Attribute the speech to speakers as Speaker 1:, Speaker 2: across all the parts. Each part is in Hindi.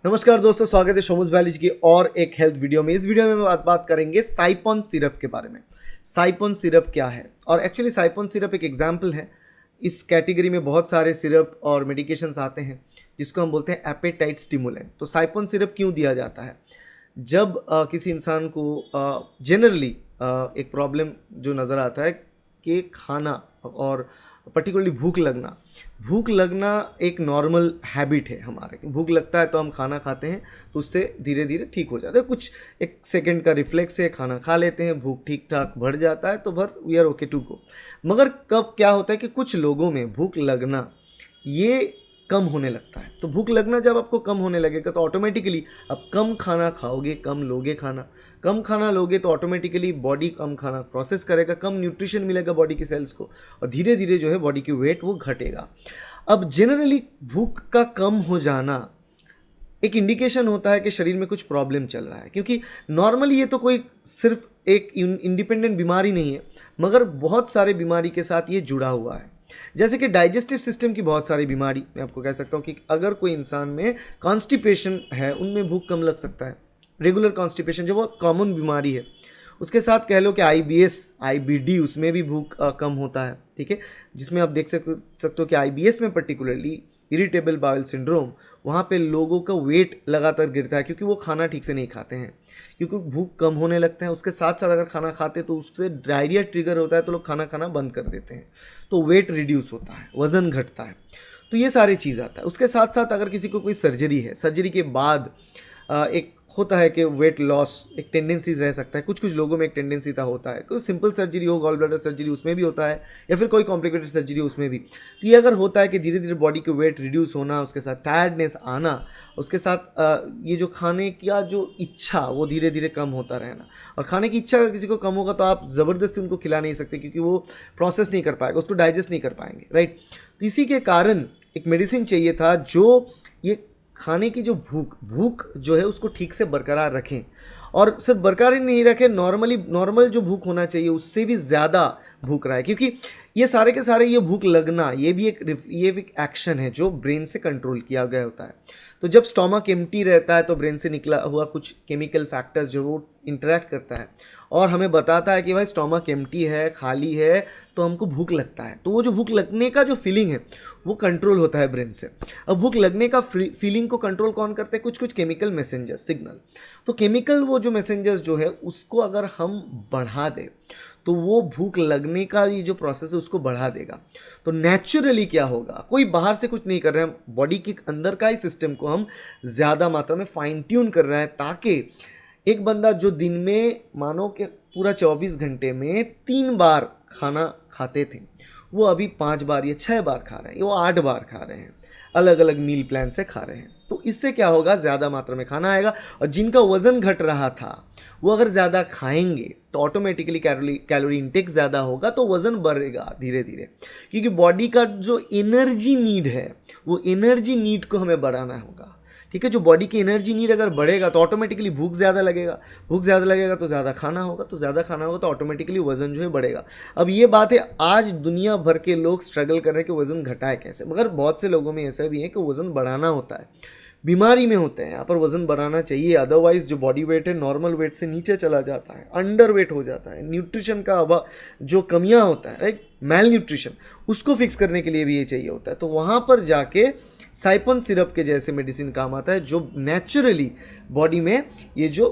Speaker 1: नमस्कार दोस्तों, स्वागत है शोमुज बैलिज की और एक हेल्थ वीडियो में। इस वीडियो में बात करेंगे साइपॉन सिरप के बारे में। साइपॉन सिरप क्या है और एक्चुअली साइपॉन सिरप एक एग्जाम्पल है। इस कैटेगरी में बहुत सारे सिरप और मेडिकेशंस आते हैं जिसको हम बोलते हैं एपेटाइट स्टिमुलेंट। तो साइपॉन सिरप क्यों दिया जाता है? जब किसी इंसान को जनरली एक प्रॉब्लम जो नज़र आता है कि खाना और पर्टिकुलरली भूख लगना एक नॉर्मल हैबिट है हमारे। भूख लगता है तो हम खाना खाते हैं, तो उससे धीरे धीरे ठीक हो जाता है। कुछ एक सेकंड का रिफ्लेक्स है, खाना खा लेते हैं, भूख ठीक ठाक बढ़ जाता है, तो we are okay to go. मगर कब क्या होता है कि कुछ लोगों में भूख लगना ये कम होने लगता है। तो भूख लगना जब आपको कम होने लगेगा तो ऑटोमेटिकली आप कम खाना खाओगे, कम लोगे खाना। कम खाना लोगे तो ऑटोमेटिकली बॉडी कम खाना प्रोसेस करेगा, कम न्यूट्रिशन मिलेगा बॉडी की सेल्स को, और धीरे धीरे जो है बॉडी की वेट वो घटेगा। अब जनरली भूख का कम हो जाना एक इंडिकेशन होता है कि शरीर में कुछ प्रॉब्लम चल रहा है, क्योंकि नॉर्मली ये तो कोई सिर्फ एक इंडिपेंडेंट बीमारी नहीं है, मगर बहुत सारे बीमारी के साथ ये जुड़ा हुआ है। जैसे कि डाइजेस्टिव सिस्टम की बहुत सारी बीमारी, मैं आपको कह सकता हूँ कि अगर कोई इंसान में कॉन्स्टिपेशन है, उनमें भूख कम लग सकता है। रेगुलर कॉन्स्टिपेशन जो बहुत कॉमन बीमारी है, उसके साथ कह लो कि IBS IBD, उसमें भी भूख कम होता है। ठीक है, जिसमें आप देख सकते हो कि IBS में पर्टिकुलरली इरिटेबल बाउल सिंड्रोम, वहाँ पे लोगों का वेट लगातार गिरता है क्योंकि वो खाना ठीक से नहीं खाते हैं, क्योंकि भूख कम होने लगता है। उसके साथ साथ अगर खाना खाते तो उससे डायरिया ट्रिगर होता है, तो लोग खाना खाना बंद कर देते हैं, तो वेट रिड्यूस होता है, वज़न घटता है। तो ये सारी चीज़ आता है। उसके साथ साथ अगर किसी को कोई सर्जरी है, सर्जरी के बाद एक होता है कि वेट लॉस एक टेंडेंसीज रह सकता है। कुछ लोगों में एक टेंडेंसी था होता है, कोई सिंपल सर्जरी हो, गॉल ब्लैडर सर्जरी, उसमें भी होता है, या फिर कोई कॉम्प्लिकेटेड सर्जरी हो, उसमें भी। तो ये अगर होता है कि धीरे धीरे बॉडी के वेट रिड्यूस होना, उसके साथ टायर्डनेस आना, उसके साथ ये जो खाने की जो इच्छा वो धीरे धीरे कम होता रहना। और खाने की इच्छा अगर किसी को कम होगा तो आप ज़बरदस्ती उनको खिला नहीं सकते, क्योंकि वो प्रोसेस नहीं कर पाएगा, उसको डाइजेस्ट नहीं कर पाएंगे, राइट। तो इसी के कारण एक मेडिसिन चाहिए था जो ये खाने की जो भूख जो है उसको ठीक से बरकरार रखें, और सिर्फ बरकरार ही नहीं रखें, नॉर्मल जो भूख होना चाहिए उससे भी ज़्यादा भूख रहा है। क्योंकि ये सारे के सारे ये भूख लगना ये भी एक एक्शन है जो ब्रेन से कंट्रोल किया गया होता है। तो जब स्टोमक एम्प्टी रहता है तो ब्रेन से निकला हुआ कुछ केमिकल फैक्टर्स जो वो इंटरेक्ट करता है और हमें बताता है कि भाई स्टोमक एम्प्टी है, खाली है, तो हमको भूख लगता है। तो वो जो भूख लगने का जो फीलिंग है वो कंट्रोल होता है ब्रेन से। अब भूख लगने का फीलिंग को कंट्रोल कौन करते हैं? कुछ केमिकल मैसेंजर्स, सिग्नल। तो केमिकल वो जो मैसेंजर्स जो है उसको अगर हम बढ़ा दें तो वो भूख लगने का ये जो प्रोसेस है उसको बढ़ा देगा। तो नेचुरली क्या होगा, कोई बाहर से कुछ नहीं कर रहे हैं, बॉडी के अंदर का ही सिस्टम को हम ज़्यादा मात्रा में फाइन ट्यून कर रहे हैं, ताकि एक बंदा जो दिन में मानो कि पूरा 24 घंटे में 3 बार खाना खाते थे, वो अभी 5 बार या 6 बार खा रहे हैं, वो 8 बार खा रहे हैं, अलग अलग मील प्लान से खा रहे हैं। तो इससे क्या होगा, ज़्यादा मात्रा में खाना आएगा, और जिनका वज़न घट रहा था वो अगर ज़्यादा खाएंगे तो ऑटोमेटिकली कैलोरी इंटेक ज़्यादा होगा, तो वज़न बढ़ेगा धीरे धीरे। क्योंकि बॉडी का जो एनर्जी नीड है वो एनर्जी नीड को हमें बढ़ाना होगा। ठीक है, जो बॉडी की एनर्जी नीड अगर बढ़ेगा तो ऑटोमेटिकली भूख ज़्यादा लगेगा, भूख ज़्यादा लगेगा तो ज़्यादा खाना होगा, तो ज़्यादा खाना होगा तो ऑटोमेटिकली वज़न जो है बढ़ेगा। अब ये बात है, आज दुनिया भर के लोग स्ट्रगल कर रहे हैं कि वज़न घटाए कैसे, मगर बहुत से लोगों में ऐसा भी है कि वज़न बढ़ाना होता है, बीमारी में होते हैं, यहाँ पर वज़न बढ़ाना चाहिए। अदरवाइज जो बॉडी वेट है नॉर्मल वेट से नीचे चला जाता है, अंडर वेट हो जाता है, न्यूट्रिशन का अभाव जो कमियाँ होता है, राइट, मेल न्यूट्रिशन, उसको फिक्स करने के लिए भी ये चाहिए होता है। तो वहाँ पर जाके साइपॉन सिरप के जैसे मेडिसिन काम आता है, जो नेचुरली बॉडी में ये जो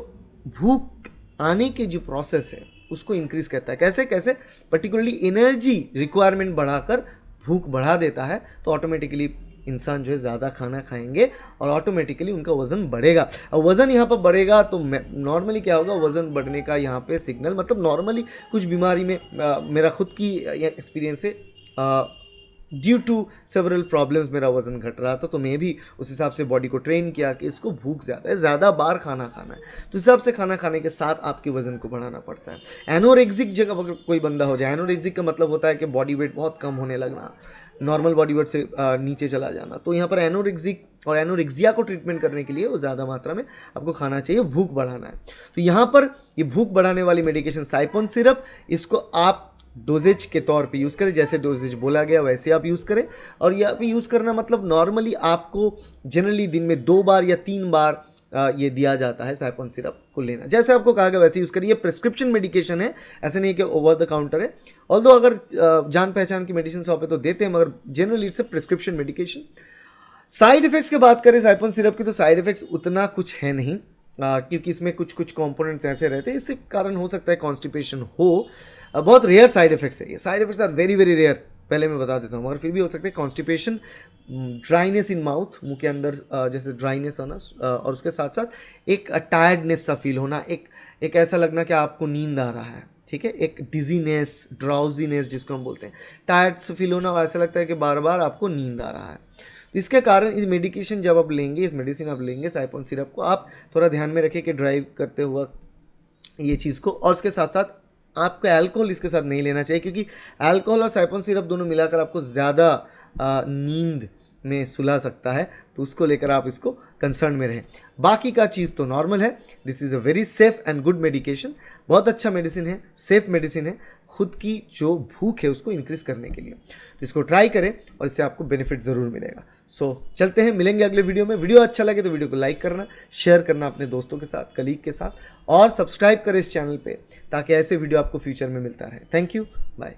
Speaker 1: भूख आने की जो प्रोसेस है उसको इंक्रीज करता है। कैसे पर्टिकुलरली एनर्जी रिक्वायरमेंट बढ़ाकर भूख बढ़ा देता है, तो ऑटोमेटिकली इंसान जो है ज़्यादा खाना खाएंगे और ऑटोमेटिकली उनका वज़न बढ़ेगा। और वज़न यहाँ पर बढ़ेगा तो नॉर्मली क्या होगा, वज़न बढ़ने का यहाँ पे सिग्नल, मतलब नॉर्मली कुछ बीमारी में मेरा खुद की एक्सपीरियंस है, ड्यू टू सेवरल प्रॉब्लम्स मेरा वज़न घट रहा था, तो मैं भी उस हिसाब से बॉडी को ट्रेन किया कि इसको भूख ज़्यादा है, ज़्यादा बार खाना खाना है, तो इस हिसाब से खाना खाने के साथ आपके वज़न को बढ़ाना पड़ता है। एनोरेक्सिक जगह अगर कोई बंदा हो जाए, एनोरेक्सिक का मतलब होता है कि बॉडी वेट बहुत कम होने लगना, नॉर्मल बॉडी वेट से नीचे चला जाना, तो यहाँ पर एनोरेक्सिक और एनोरेक्सिया को ट्रीटमेंट करने के लिए वो ज़्यादा मात्रा में आपको खाना चाहिए, भूख बढ़ाना है। तो यहाँ पर ये भूख बढ़ाने वाली मेडिकेशन साइपॉन सिरप, इसको आप डोजेज के तौर पे यूज़ करें, जैसे डोजेज बोला गया वैसे आप यूज़ करें। और यहाँ पे यूज़ करना मतलब नॉर्मली आपको जनरली दिन में 2 बार या 3 बार ये दिया जाता है साइपॉन सिरप को लेना। जैसे आपको कहा गया वैसे यूज़ करिए। प्रिस्क्रिप्शन मेडिकेशन है, ऐसे नहीं कि ओवर द काउंटर है। ऑल्दो अगर जान पहचान की मेडिसिन शॉप पे तो देते हैं, मगर generally it's a prescription medication. Side effects की बात करें साइपॉन सिरप की, तो साइड इफेक्ट्स उतना कुछ है नहीं, क्योंकि इसमें कुछ कुछ कंपोनेंट्स ऐसे रहते हैं, इससे कारण हो सकता है कॉन्स्टिपेशन हो। बहुत रेयर साइड इफेक्ट्स है ये, side effects are very very rare, पहले मैं बता देता हूँ, मगर फिर भी हो सकता है कॉन्स्टिपेशन, ड्राइनेस इन माउथ, मुंह के अंदर जैसे ड्राइनेस होना, और उसके साथ साथ एक टायर्डनेस सा फील होना, एक ऐसा लगना कि आपको नींद आ रहा है, ठीक है, एक डिजीनेस, ड्राउजीनेस जिसको हम बोलते हैं, टायर्ड से फील होना, और ऐसा लगता है कि बार बार आपको नींद आ रहा है। तो इसके कारण इस मेडिकेशन जब आप लेंगे, इस मेडिसिन आप लेंगे साइपॉन सिरप को, आप थोड़ा ध्यान में रखें कि ड्राइव करते हुआ ये चीज़ को, और उसके साथ साथ आपको अल्कोहल इसके साथ नहीं लेना चाहिए, क्योंकि अल्कोहल और साइपॉन सिरप दोनों मिलाकर आपको ज़्यादा नींद में सुला सकता है, तो उसको लेकर आप इसको कंसर्न में रहें। बाकी का चीज़ तो नॉर्मल है। This is a very safe and good medication, बहुत अच्छा मेडिसिन है, सेफ मेडिसिन है, खुद की जो भूख है उसको इंक्रीज़ करने के लिए। तो इसको ट्राई करें और इससे आपको बेनिफिट ज़रूर मिलेगा। सो चलते हैं, मिलेंगे अगले वीडियो में। वीडियो अच्छा लगे तो वीडियो को लाइक करना, शेयर करना अपने दोस्तों के साथ, कलीग के साथ, और सब्सक्राइब करें इस चैनल पे, ताकि ऐसे वीडियो आपको फ्यूचर में मिलता रहे। Thank you, bye.